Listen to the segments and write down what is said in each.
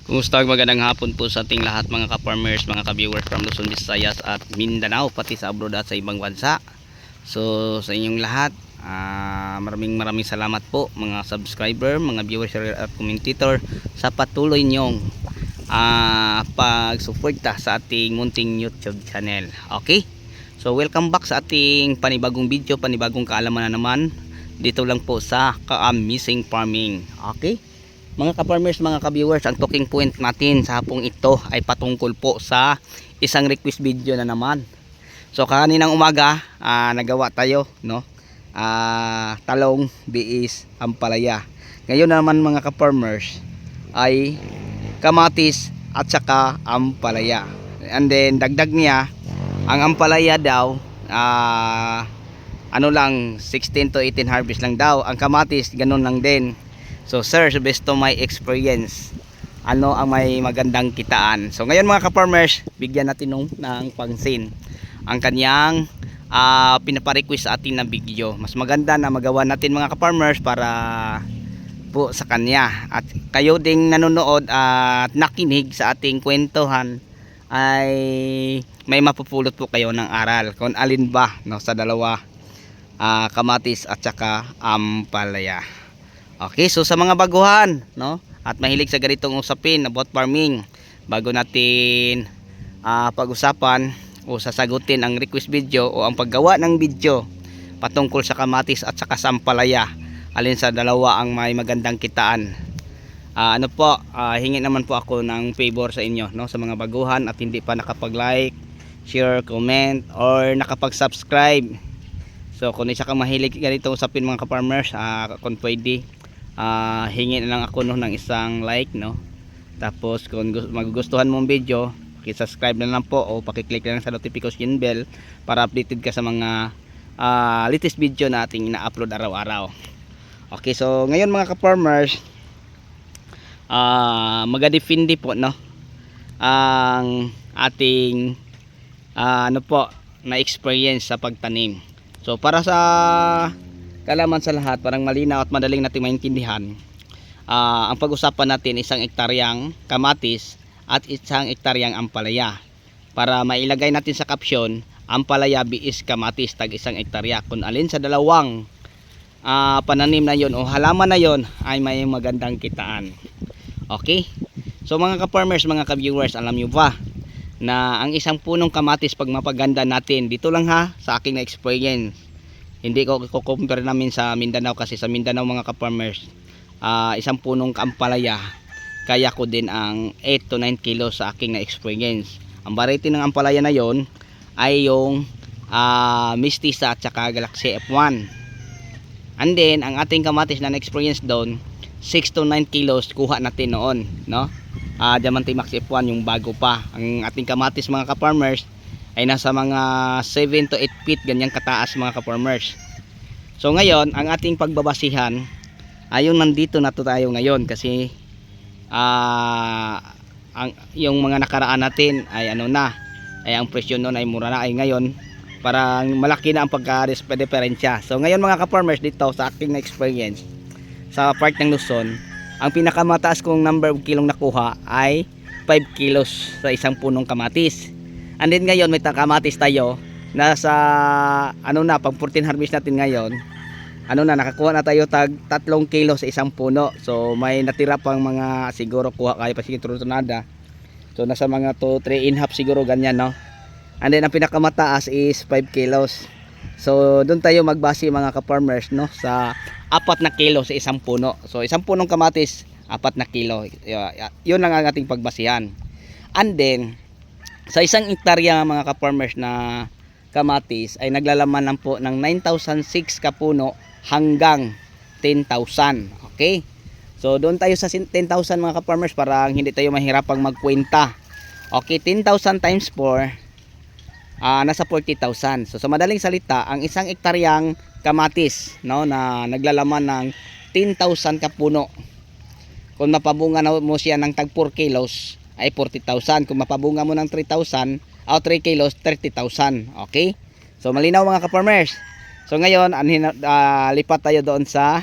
Kumusta, magandang hapon po sa ating lahat mga ka-farmers, mga ka-viewers from Luzon, Visayas at Mindanao, pati sa abroad at sa ibang bansa. So sa inyong lahat, maraming salamat po mga subscriber, mga viewers at commentator sa patuloy nyong pagsuporta sa ating munting YouTube channel. Okay? So welcome back sa ating panibagong video, panibagong kaalaman na naman dito lang po sa Ka-Amazing Farming. Okay? Mga ka-farmers, mga ka-viewers, ang talking point natin sa hapong ito ay patungkol po sa isang request video na naman. So kaninang umaga, nagawa tayo, no? Talong, biis, ampalaya. Ngayon naman mga ka-farmers ay kamatis at saka ampalaya. And then dagdag niya, ang ampalaya daw ano lang 16 to 18 harvest lang daw. Ang kamatis ganun lang din. So sir, based to my experience, ano ang may magandang kitaan? So ngayon mga ka-farmers, bigyan natin ng pansin ang kanyang pinaparequest sa atin na video. Mas maganda na magawa natin mga ka-farmers para po sa kanya. At kayo ding nanonood at nakinig sa ating kwentuhan ay may mapupulot po kayo ng aral kung alin ba, no, sa dalawa, kamatis at saka ampalaya. Okay, so sa mga baguhan, no, at mahilig sa ganitong usapin about farming, bago natin pag-usapan o sasagutin ang request video o ang paggawa ng video patungkol sa kamatis at saka sa ampalaya, alin sa dalawa ang may magandang kitaan, hingi naman po ako ng favor sa inyo, no, sa mga baguhan at hindi pa nakapag-like, share, comment or nakapag-subscribe. So kung isa kang mahilig ganitong usapin mga ka-farmers, kung pwede, hingi na lang ako ng isang like, no. Tapos kung magugustuhan mo ang video, paki-subscribe na lang po o paki-click na lang sa notification bell para updated ka sa mga latest video na ating ina-upload araw-araw. Okay, so ngayon mga ka-farmers, magadefindi po, no, ang ating na experience sa pagtanim. So para sa kalaman sa lahat, parang malinaw at madaling natin maintindihan, ang pag-usapan natin isang ektaryang kamatis at isang ektaryang ampalaya. Para mailagay natin sa caption, ampalaya biis kamatis tag isang ektarya, kung alin sa dalawang pananim na yon o halaman na yon ay may magandang kitaan. Okay, so mga ka-farmers, mga ka-viewers, alam nyo ba na ang isang punong kamatis, pag mapaganda natin, dito lang ha, sa aking experience, hindi ko compare namin sa Mindanao, kasi sa Mindanao mga ka-farmers, isang punong ampalaya kaya ko din ang 8 to 9 kilos sa aking na experience. Ang variety ng ampalaya na yon ay yung Mestiza at saka Galaxy F1. And then ang ating kamatis na experience doon, 6 to 9 kilos kuha natin noon, no? Diamante Max F1 yung bago pa. Ang ating kamatis mga ka-farmers ay nasa mga 7 to 8 feet ganyang kataas mga ka-farmers. So ngayon ang ating pagbabasihan ay yung nandito na to tayo ngayon, kasi yung mga nakaraan natin ay ang presyo noon ay mura na, ay ngayon parang malaki na ang pagka-diferensya. So ngayon mga ka-farmers, dito sa aking experience sa part ng Luzon, ang pinakamataas kong number of kilong nakuha ay 5 kilos sa isang punong kamatis. And then ngayon may kamatis tayo nasa pang 14 harvest natin ngayon, nakakuha na tayo tag 3 kilo sa isang puno. So may natira pang mga, siguro kuha kayo pa siguro tonada, so nasa mga 3.5 siguro ganyan, no. And then ang pinakamataas is 5 kilos. So doon tayo magbase mga ka-farmers, no, sa 4 na kilo sa isang puno. So isang punong kamatis 4 na kilo, yun lang ang ating pagbasihan. And then sa isang hektarya mga ka-farmers na kamatis ay naglalaman lang po ng 9,006 kapuno hanggang 10,000. Okay, so doon tayo sa 10,000 mga ka-farmers para hindi tayo mahirapang magkwenta. Okay, 10,000 times 4, nasa 40,000. So sa madaling salita, ang isang hektaryang kamatis, no, na naglalaman ng 10,000 kapuno, kung mapabunga mo siya ng tag 4 kilos ay 40,000. Kung mapabunga mo ng 3,000 o 3 kilos, 30,000. Okay, so malinaw mga ka-farmers. So ngayon lipat tayo doon sa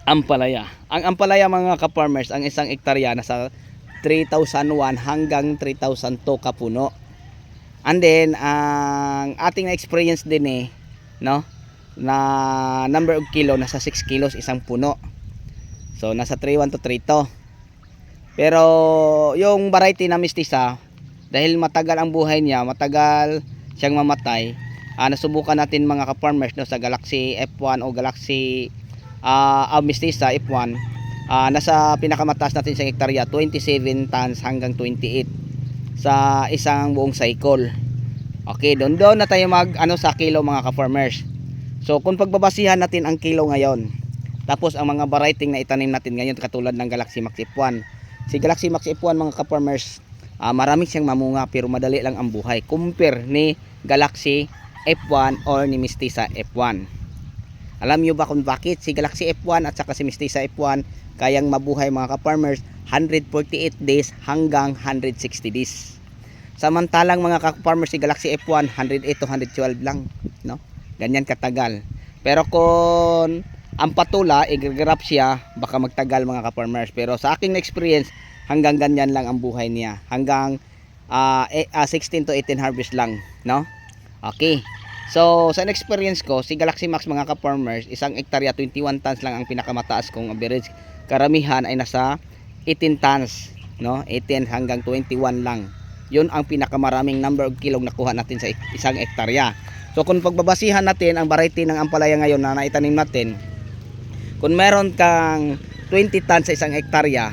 Ampalaya. Ang ampalaya mga ka-farmers, ang isang hektarya nasa 3,001 hanggang 3,002 kapuno. And then ang ating experience din no, na number of kilo nasa 6 kilos isang puno. So nasa 3,1 to 3,2. Pero yung variety na mistisa, dahil matagal ang buhay niya, matagal siyang mamatay, nasubukan natin mga ka-farmers no, sa Galaxy F1 o Galaxy mistisa F1. Nasa pinakamataas natin sa hektarya 27 tons hanggang 28 sa isang buong cycle. Okay, doon na tayo mag sa kilo mga ka-farmers. So kung pagbabasihan natin ang kilo ngayon, tapos ang mga variety na itanim natin ngayon katulad ng Galaxy Max F1. Si Galaxy Max F1 mga ka-farmers, marami siyang mamunga pero madali lang ang buhay compare ni Galaxy F1 or ni Mistisa F1. Alam niyo ba kung bakit si Galaxy F1 at saka si Mistisa F1 kayang mabuhay mga ka-farmers 148 days hanggang 160 days. Samantalang mga ka-farmers si Galaxy F1 108 to 112 lang, no? Ganyan katagal. Pero kung ang patula i-grab siya, baka magtagal mga ka-farmers. Pero sa aking experience, hanggang ganyan lang ang buhay niya. Hanggang 16 to 18 harvest lang, no? Okay. So, sa experience ko, si Galaxy Max mga ka-farmers, isang hektarya 21 tons lang ang pinakamataas kong average. Karamihan ay nasa 18 tons, no? 18 hanggang 21 lang. 'Yun ang pinakamaraming number of kilong nakuha natin sa isang hektarya. So, kung pagbabasihan natin ang variety ng ampalaya ngayon na naitanim natin, kung meron kang 20 tons sa isang hektarya,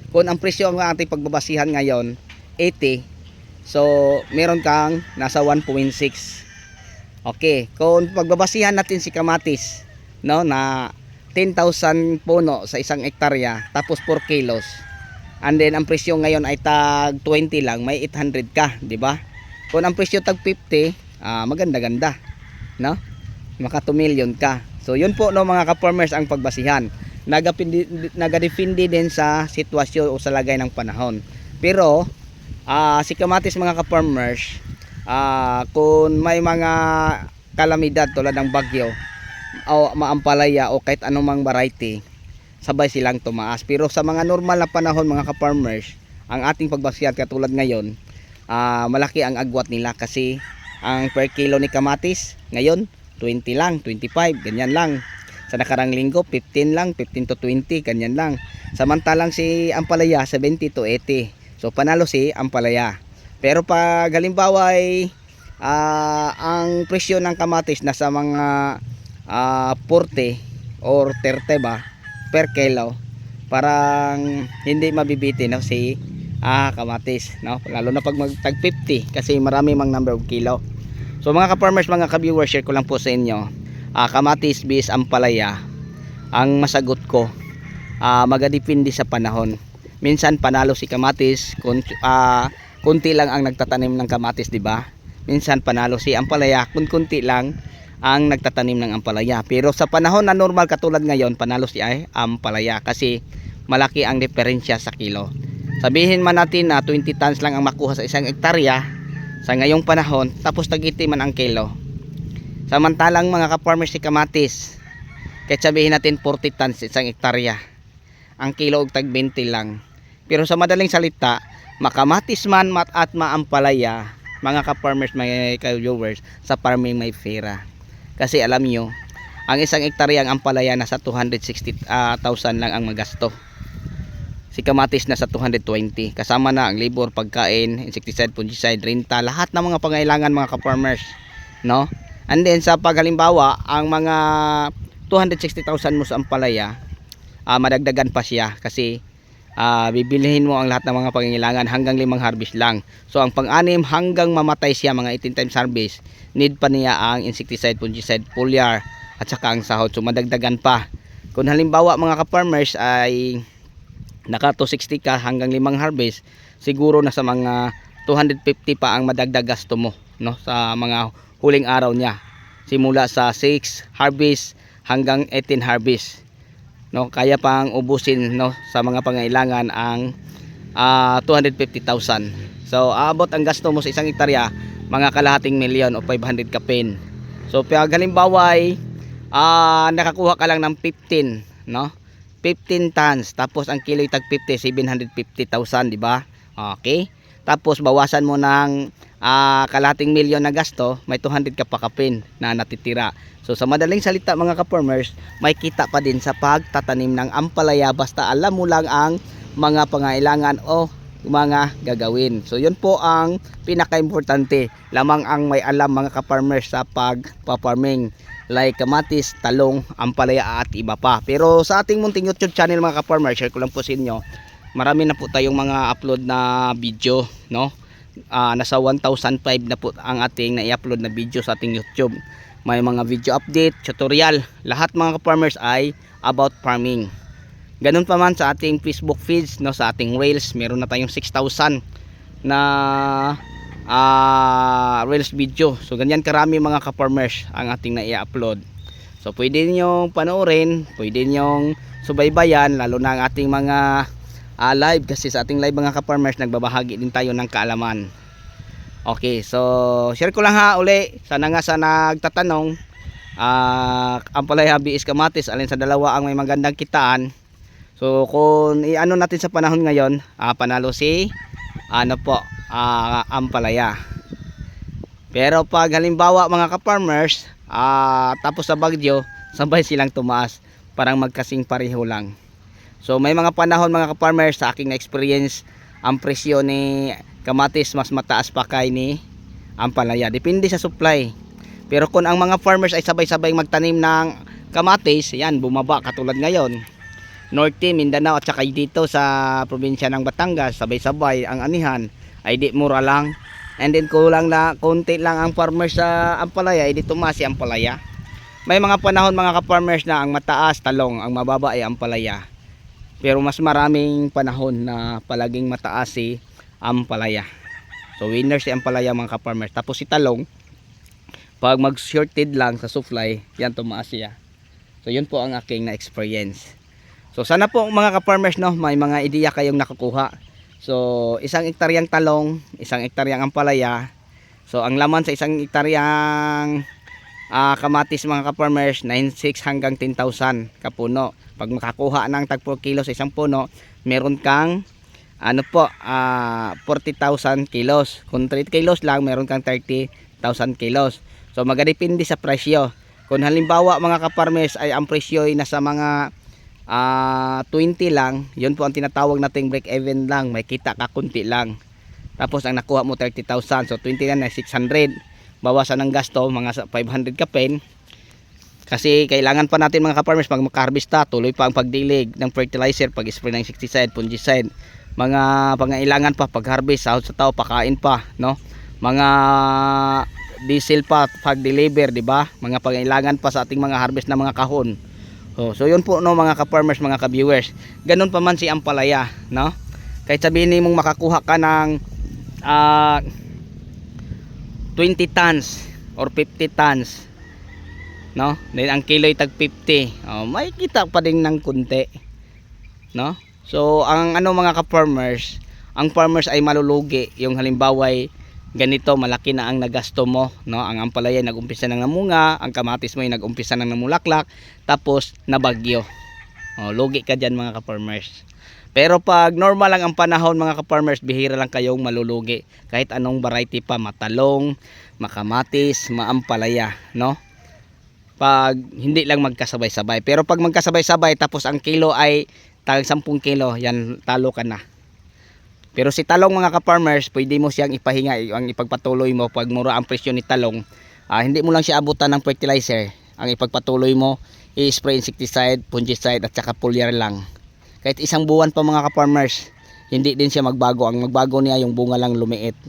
kung ang presyo ng ating pagbabasihan ngayon 80, so meron kang nasa 1.6. Okay, kung pagbabasihan natin si kamatis, no, na 10,000 puno sa isang hektarya tapos 4 kilos. And then ang presyo ngayon ay tag 20 lang, may 800 ka, di ba? Kung ang presyo tag 50, maganda-ganda, no? Maka 2 million ka. So yun po no mga ka-farmers ang pagbasihan. Nagadepende din sa sitwasyon o sa lagay ng panahon. Pero si kamatis mga ka-farmers, kung may mga kalamidad tulad ng bagyo o maampalaya o kahit anumang variety, sabay silang tumaas. Pero sa mga normal na panahon mga ka-farmers, ang ating pagbasihan katulad ngayon, malaki ang agwat nila kasi ang per kilo ni kamatis ngayon 20 lang, 25, ganyan lang. Sa nakarang linggo 15 lang, 15 to 20, ganyan lang. Samantalang si ampalaya 70 to 80. So panalo si ampalaya. Pero pag halimbawa ay ang presyo ng kamatis nasa mga 40 or 30 ba per kilo, parang hindi mabibitin no, si kamatis, no? Lalo na pag magtag 50 kasi marami mang number of kilo. So mga ka-farmers, mga ka-viewers, share ko lang po sa inyo, kamatis bis ampalaya, ang masagot ko magadepende sa panahon. Minsan panalo si kamatis kung kunti lang ang nagtatanim ng kamatis, di ba? Minsan panalo si ampalaya kung kunti lang ang nagtatanim ng ampalaya. Pero sa panahon na normal katulad ngayon, panalo si ampalaya kasi malaki ang diferensya sa kilo. Sabihin man natin na 20 tons lang ang makuha sa isang hektarya sa ngayong panahon, tapos tag-80 man ang kilo. Samantalang mga ka-farmers si kamatis, kahit sabihin natin 40 tons sa isang hektarya, ang kilo og tag 20 lang. Pero sa madaling salita, makamatis man at maampalaya, mga ka-farmers, mga ka-viewers, sa farming may pera. Kasi alam nyo, ang isang hektarya ang ampalaya nasa 260,000 lang ang magasto. Si kamatis nasa 220, kasama na ang labor, pagkain, insecticide, fungicide, renta, lahat ng mga pangailangan mga ka-farmers, no? And then sa paghalimbawa, ang mga 260,000 mo sa ampalaya, madagdagan pa siya kasi bibilihin mo ang lahat ng mga pangangailangan hanggang 5 harvest lang. So ang pang-anim hanggang mamatay siya, mga 18 times harvest, need pa niya ang insecticide, fungicide, foliar at saka ang sahod. So madagdagan pa. Kung halimbawa mga ka-farmers ay naka 260 ka hanggang 5 harvest, siguro nasa mga 250 pa ang madagdag gasto mo, no, sa mga huling araw niya. Simula sa 6 harvest hanggang 18 harvest. No, kaya pang ubusin, no, sa mga pangailangan ang 250,000. So aabot ang gasto mo sa isang hektarya mga kalahating milyon o 500 kapin. So pag halimbawa ay nakakuha ka lang ng 15, no, 15 tons. Tapos ang kilo tag 50, 750,000, di ba? Okay. Tapos bawasan mo ng kalahating milyon na gasto, may 200 ka pa kapin na natitira. So sa madaling salita mga ka-farmers, may kita pa din sa pagtatanim ng ampalaya basta alam mo lang ang mga pangailangan o mga gagawin. So yun po ang pinaka-importante. Lamang ang may alam mga ka-farmers sa pagpa-farming like kamatis, talong, ampalaya at iba pa. Pero sa ating munting YouTube channel mga ka-farmers, share ko lang po sa inyo, marami na po tayong mga upload na video, no? Nasa 1,005 na po ang ating na-upload na video sa ating YouTube. May mga video update, tutorial, lahat mga ka-farmers ay about farming. Ganun pa man sa ating Facebook feeds, no, sa ating Reels, meron na tayong 6,000 na Reels video. So ganyan karami mga ka-farmers ang ating na-i-upload. So pwede niyo panoorin, pwede niyo subaybayan, lalo na ang ating mga live, kasi sa ating live mga ka-farmers nagbabahagi din tayo ng kaalaman. Okay, so share ko lang ha uli, sana nga sa nagtatanong, ampalaya, biis, kamatis, alin sa dalawa ang may magandang kitaan. So kung iano natin sa panahon ngayon, panalo si ampalaya. Pero pag halimbawa mga ka-farmers, tapos sa bagyo, sabay silang tumaas, parang magkasing pareho lang. So may mga panahon mga ka-farmers, sa aking experience, ang presyo ni kamatis mas mataas pa kay ni ampalaya. Depende sa supply. Pero kung ang mga farmers ay sabay-sabay magtanim ng kamatis, yan, bumaba katulad ngayon. Norte, Mindanao at saka dito sa probinsya ng Batangas, sabay-sabay ang anihan ay di mura lang. And then kulang na konti lang ang farmers sa ampalaya, ay di tumaas si ampalaya. May mga panahon mga ka-farmers na ang mataas talong, ang mababa ay ampalaya. Pero mas maraming panahon na palaging mataas si ampalaya. So winner si ampalaya mga ka-farmers. Tapos si talong, pag mag-shorted lang sa supply, yan tumaas siya. So yun po ang aking na-experience. So sana po mga ka-farmers, no, may mga ideya kayong nakukuha. So isang hektaryang talong, isang hektaryang ampalaya. So ang laman sa isang hektaryang kamatis mga ka-farmers, 9,600 hanggang 10,000 kapuno. Pag makakuha ng tag 4 kilo sa isang puno, meron kang 40,000 kilos. Kung 3 kilos lang, meron kang 30,000 kilos. So magadepende sa presyo. Kung halimbawa mga ka-farmers ay ang presyo ay nasa mga 20 lang, yun po ang tinatawag nating break even lang, may kita ka kunti lang. Tapos ang nakuha mo 30,000, so 20 lang na 600. Bawasan ng gasto mga 500 ka pen. Kasi kailangan pa natin mga ka-farmers pag makaharvesta, tuloy pa ang pagdilig ng fertilizer, pag-spray ng insecticide, fungicide, mga pangailangan pa pag-harvest, sahod sa tao, pakain pa, no? Mga diesel pa pag-deliver, di ba? Mga pangailangan pa sa ating mga harvest na mga kahon. So yun po, no, mga ka-farmers, mga ka-viewers. Ganun pa man si ampalaya, no? Kahit sabihin mong makakuha ka ng 20 tons or 50 tons, no? Then ang kilo ay tag 50. May kita pa din ng kunti, no? So ang mga ka-farmers, ang farmers ay malulugi yung halimbawa ay ganito malaki na ang nagasto mo, no? Ang ampalaya nag-umpisa nang namunga, ang kamatis mo ay nag-umpisa nang namulaklak, tapos nabagyo. Lugi ka diyan mga ka-farmers. Pero pag normal lang ang panahon mga ka-farmers, bihira lang kayong malulugi. Kahit anong variety pa, matalong, makamatis, maampalaya, no? Pag hindi lang magkasabay-sabay. Pero pag magkasabay-sabay tapos ang kilo ay tag 10 kilo, yan talo ka na. Pero si talong mga ka-farmers, pwede mo siyang ipahinga, ang ipagpatuloy mo pag mura ang presyo ni talong. Hindi mo lang siya abutan ng fertilizer. Ang ipagpatuloy mo, i-spray insecticide, fungicide at saka foliar lang. Kahit isang buwan pa mga ka-farmers, hindi din siya magbago. Ang magbago niya yung bunga lang lumiit.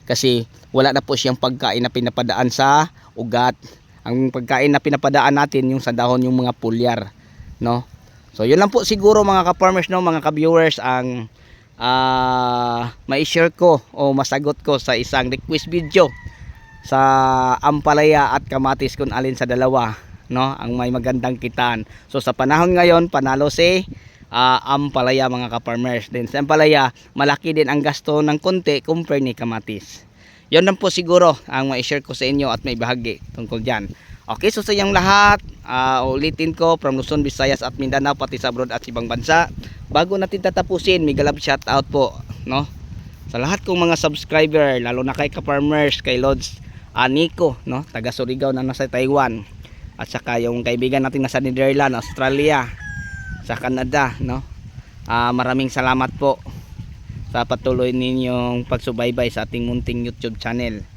Kasi wala na po siyang pagkain na pinapadaan sa ugat. Ang pagkain na pinapadaan natin yung sa dahon, yung mga foliar, no? So yun lang po siguro mga ka-farmers, no, mga ka-viewers, ang mai-share ko o masagot ko sa isang request video sa ampalaya at kamatis, kung alin sa dalawa, no, ang may magandang kitaan. So sa panahon ngayon, panalo si ampalaya mga ka-farmers. Then sa ampalaya, malaki din ang gasto ng konti compare ni kamatis. Yun lang po siguro ang mai-share ko sa inyo at may bahagi tungkol dyan. Okay, so sa inyong lahat, ulitin ko from Luzon, Visayas at Mindanao pati sa abroad at ibang bansa. Bago natin tatapusin, mega love shout out po, no? Sa lahat kong mga subscriber, lalo na kay Ka-Farmers, kay Lods Nico, no? Taga Surigao na nasa Taiwan. At saka yung kaibigan natin nasa Netherlands, Australia, sa Canada, no? Maraming salamat po sa patuloy ninyong pagsubaybay sa ating munting YouTube channel.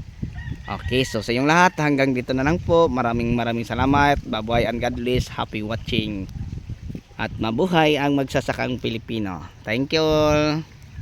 Okay, so sa inyong lahat, hanggang dito na lang po. Maraming salamat. Bye-bye and God bless. Happy watching. At mabuhay ang magsasakang Pilipino. Thank you all.